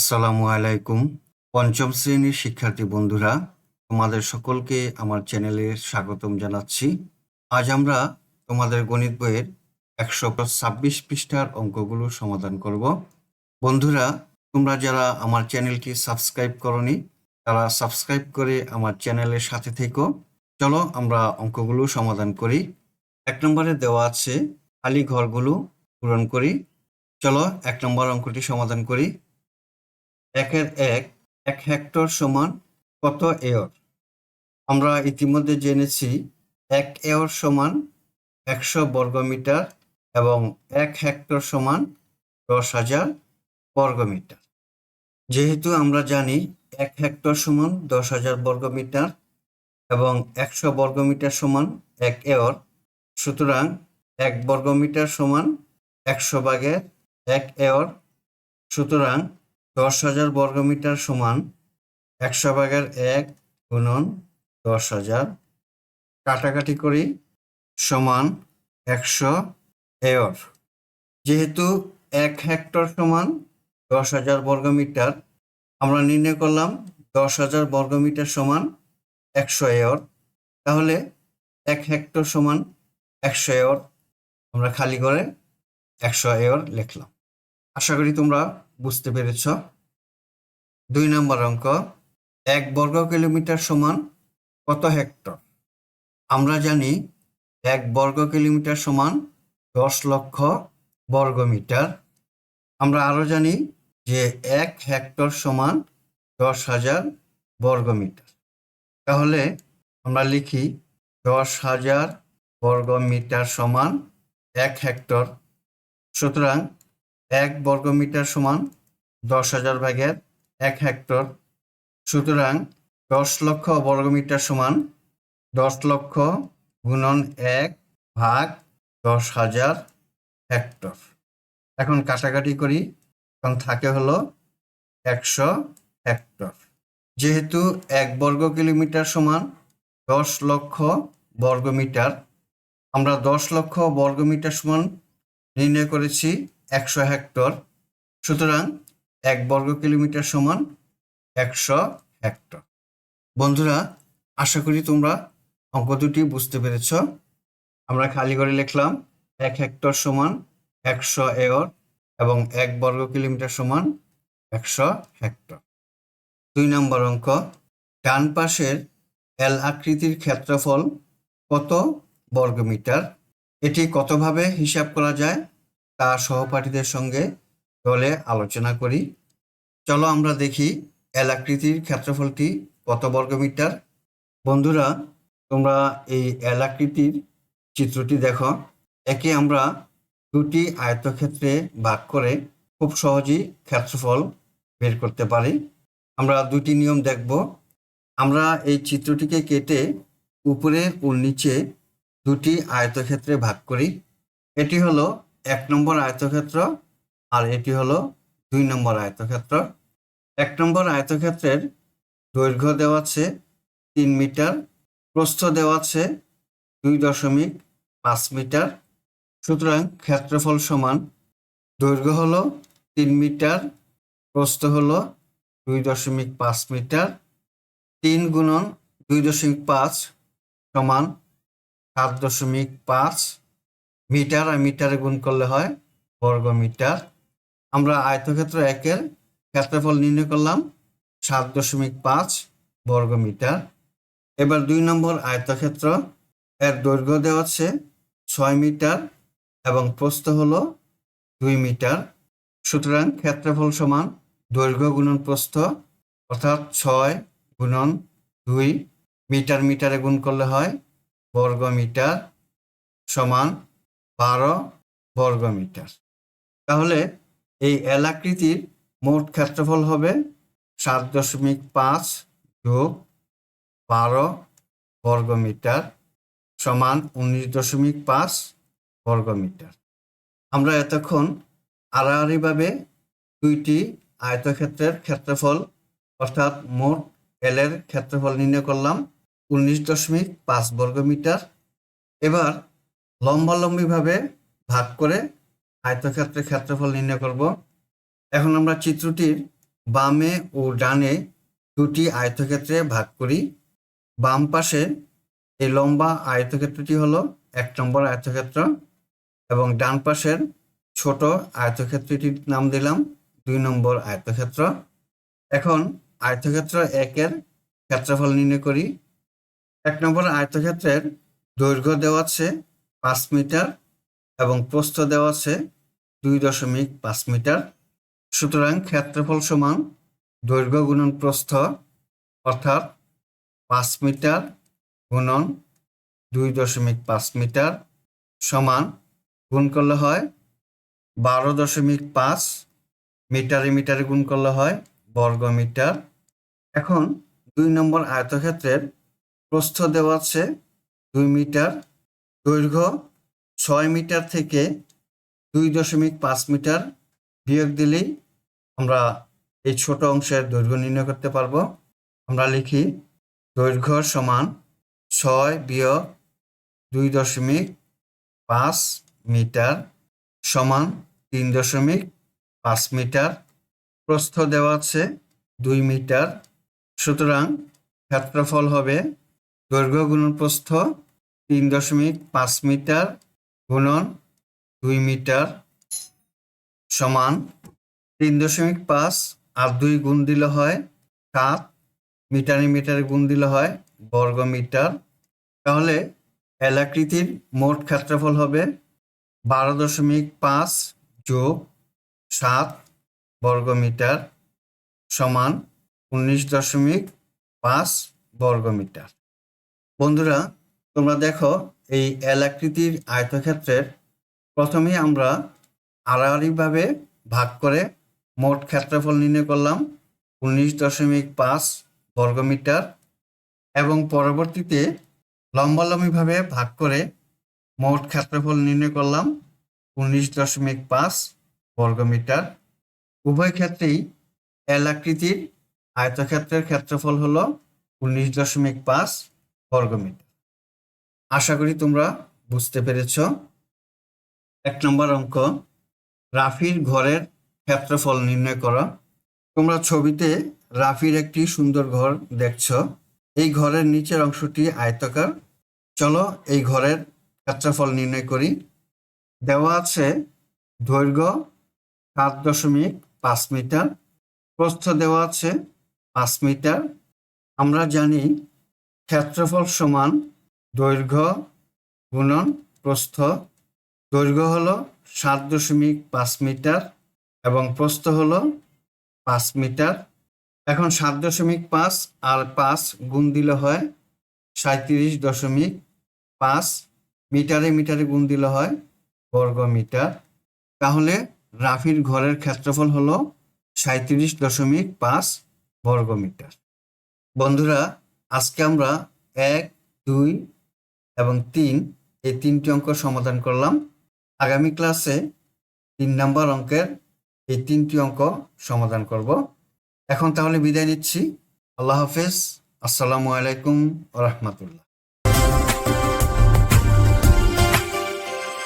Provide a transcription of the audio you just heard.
আসসালামু আলাইকুম। পঞ্চম শ্রেণীর শিক্ষার্থী বন্ধুরা, তোমাদের সকলকে আমার চ্যানেলে স্বাগতম জানাচ্ছি। আজ আমরা তোমাদের গণিত বইয়ের 126 পৃষ্ঠার অঙ্কগুলো সমাধান করব। বন্ধুরা, তোমরা যারা আমার চ্যানেলটি সাবস্ক্রাইব করনি, তারা সাবস্ক্রাইব করে আমার চ্যানেলের সাথে থেকো। চলো আমরা অঙ্কগুলো সমাধান করি। 1 নম্বরে দেওয়া আছে খালি ঘরগুলো পূরণ করি। চলো 1 নম্বর অঙ্কটি সমাধান করি। 1 হেক্টর সমান কত একর? আমরা ইতিমধ্যে জেনেছি 1 একর সমান 100 বর্গমিটার এবং 1 হেক্টর সমান 10,000 বর্গমিটার। যেহেতু আমরা জানি 1 হেক্টর সমান 10,000 বর্গমিটার এবং 100 বর্গমিটার সমান 1 একর, সুতরাং 1 বর্গমিটার সমান 100 ভাগের 1 একর, সুতরাং 10,000 বর্গমিটার সমান 100 ভাগের 1 গুণন 10,000, কাটাকাটি করি, সমান 100 একর। যেহেতু 1 হেক্টর সমান 10,000 বর্গমিটার, আমরা নির্ণয় করলাম 10,000 বর্গমিটার সমান 100 একর। তাহলে 1 হেক্টর সমান 100 একর, আমরা খালি করে 100 একর লিখলাম। আশা করি তোমরা বুঝতে পেরেছ। 2 নম্বর অঙ্ক, 1 বর্গ কিলোমিটার সমান কত হেক্টর? আমরা জানি 1 বর্গ কিলোমিটার সমান 10 লক্ষ বর্গমিটার। আমরা আরো জানি যে 1 হেক্টর সমান 10,000 বর্গমিটার। তাহলে আমরা লিখি 10,000 বর্গমিটার সমান 1 হেক্টর, সুতরাং 1 বর্গমিটার সমান 10,000 ভাগের 1 হেক্টর, সুতরাং 10 লক্ষ বর্গমিটার সমান 10 লক্ষ গুণন 1 ভাগ 10,000 হেক্টর। এখন কাটাকাটি করি, এখন থাকে হলো 100 হেক্টর। যেহেতু 1 বর্গ কিলোমিটার সমান 10 লক্ষ বর্গমিটার, আমরা 10 লক্ষ বর্গমিটার সমান নির্ণয় করেছি 100 হেক্টর, সুতরাং 1 বর্গ কিলোমিটার সমান 100 হেক্টর। বন্ধুরা, আশা করি তোমরা অঙ্ক দুটি বুঝতে পেরেছ। আমরা খালি করে লিখলাম 1 হেক্টর সমান 100 একর এবং 1 বর্গ কিলোমিটার সমান 100 হেক্টর। 2 নম্বর অঙ্ক, ডান পাশের এল আকৃতির ক্ষেত্রফল কত বর্গমিটার? এটি কতভাবে হিসাব করা যায় তা সহপাঠীদের সঙ্গে দলে আলোচনা করি। চলো আমরা দেখি এল আকৃতির ক্ষেত্রফলটি কত বর্গমিটার। বন্ধুরা, তোমরা এই এল আকৃতির চিত্রটি দেখো। একে আমরা দুটি আয়তক্ষেত্রে ভাগ করে খুব সহজেই ক্ষেত্রফল বের করতে পারি। আমরা দুটি নিয়ম দেখব। আমরা এই চিত্রটিকে কেটে উপরে ও নিচে দুটি আয়তক্ষেত্রে ভাগ করি। এটি হলো 1 নম্বর আয়তক্ষেত্র আর এটি হলো 2 নম্বর আয়তক্ষেত্র। 1 নম্বর আয়তক্ষেত্রের দৈর্ঘ্য দেওয়া আছে 3 মিটার, প্রস্থ দেওয়া আছে 2.5 মিটার। সুতরাং ক্ষেত্রফল সমান দৈর্ঘ্য হলো 3 মিটার, প্রস্থ হলো 2.5 মিটার, 3 গুণন 2.5 সমান 7.5 মিটার, আর মিটারে গুণ করলে হয় বর্গ মিটার। আমরা আয়তক্ষেত্র 1-এর ক্ষেত্রফল নির্ণয় করলাম 7.5 বর্গ মিটার। এবার 2 নম্বর আয়তক্ষেত্র, এর দৈর্ঘ্য দেওয়া আছে 6 মিটার এবং প্রস্থ হলো 2 মিটার। সুতরাং ক্ষেত্রফল সমান দৈর্ঘ্য গুণন প্রস্থ, অর্থাৎ 6 গুণন 2, মিটার মিটারে গুণ করলে হয় বর্গ মিটার, সমান 12 বর্গ মিটার। তাহলে এই এল আকৃতির মোট ক্ষেত্রফল হবে 7.5 যোগ 12 বর্গ মিটার সমান 19.5 বর্গ মিটার। আমরা এতক্ষণ আড়াআড়িভাবে দুইটি আয়তক্ষেত্রের ক্ষেত্রফল অর্থাৎ মোট এল এর ক্ষেত্রফল নির্ণয় করলাম 19.5 বর্গ মিটার। এবার লম্বালম্বিভাবে ভাগ করে আয়তক্ষেত্রের ক্ষেত্রফল নির্ণয় করব। এখন আমরা চিত্রটির বামে ও ডানে দুটি আয়তক্ষেত্রে ভাগ করি। বাম পাশের এই লম্বা আয়তক্ষেত্রটি হলো 1 নম্বর আয়তক্ষেত্র এবং ডান পাশের ছোট আয়তক্ষেত্রটির নাম দিলাম 2 নম্বর আয়তক্ষেত্র। এখন আয়তক্ষেত্র 1 এর ক্ষেত্রফল নির্ণয় করি। 1 নম্বর আয়তক্ষেত্রের দৈর্ঘ্য দেওয়া আছে 5 মিটার এবং প্রস্থ দেওয়া আছে 2.5 মিটার। সুতরাং ক্ষেত্রফল সমান দৈর্ঘ্য গুণন প্রস্থ, অর্থাৎ 5 মিটার গুণন 2.5 মিটার সমান গুণ করলে হয় 12.5, মিটারে মিটারে গুণ করলে হয় বর্গ মিটার। এখন 2 নম্বর আয়তক্ষেত্রের প্রস্থ দেওয়া আছে 2 মিটার, দৈর্ঘ্য 6 মিটার থেকে 2.5 মিটার বিয়োগ দিলেই আমরা এই ছোট অংশের দৈর্ঘ্য নির্ণয় করতে পারবো। আমরা লিখি দৈর্ঘ্য সমান 6 বিয়োগ 2.5 মিটার সমান 3.5 মিটার। প্রস্থ দেওয়া আছে 2 মিটার। সুতরাং ক্ষেত্রফল হবে দৈর্ঘ্য গুণন প্রস্থ 3.5 মিটার গুণন 2 মিটার সমান 3.5 আর 2 গুণ দিলে হয় 7, মিটারে মিটারে গুণ দিলে হয় বর্গ মিটার। তাহলে এলাকৃতির মোট ক্ষেত্রফল হবে 12.5 যোগ 7 বর্গ মিটার সমান 19.5 বর্গ মিটার। বন্ধুরা, তোমরা দেখো এই এলাকৃতির আয়তক্ষেত্রের প্রথমে আমরা আড়াআড়িভাবে ভাগ করে মোট ক্ষেত্রফল নির্ণয় করলাম 19.5 বর্গ মিটার এবং পরবর্তীতে লম্বালম্বিভাবে ভাগ করে মোট ক্ষেত্রফল নির্ণয় করলাম 19.5 বর্গ মিটার। উভয় ক্ষেত্রেই এলাকৃতির আয়তক্ষেত্রের ক্ষেত্রফল হলো 19.5 বর্গ মিটার। আশা করি তোমরা বুঝতে পেরেছ। 1 নম্বর অঙ্ক, রাফির ঘরের ক্ষেত্রফল নির্ণয় করা। তোমরা ছবিতে রাফির একটি সুন্দর ঘর দেখছো। এই ঘরের নিচের অংশটি আয়তাকার। চলো এই ঘরের ক্ষেত্রফল নির্ণয় করি। দেওয়া আছে দৈর্ঘ্য 7.5 মিটার, প্রস্থ দেওয়া আছে 5 মিটার। আমরা জানি ক্ষেত্রফল সমান দৈর্ঘ্য গুণন প্রস্থ। দৈর্ঘ্য হলো 7.5 মিটার এবং প্রস্থ হলো 5 মিটার। এখন 7.5 আর 5 গুণ দিলে হয় 37.5, মিটারে মিটারে গুণ দিলে হয় বর্গ মিটার। তাহলে রাফির ঘরের ক্ষেত্রফল হলো 37.5 বর্গ মিটার। বন্ধুরা, আজকে আমরা 1, 2 এবং 3 এই 3টি অঙ্ক সমাধান করলাম। আগামী ক্লাসে 3 নম্বর অঙ্কের এই 3টি অঙ্ক সমাধান করব। এখন তাহলে বিদায় নিচ্ছি। আল্লাহ হাফেজ। আসসালামু আলাইকুম ওয়া রাহমাতুল্লাহ।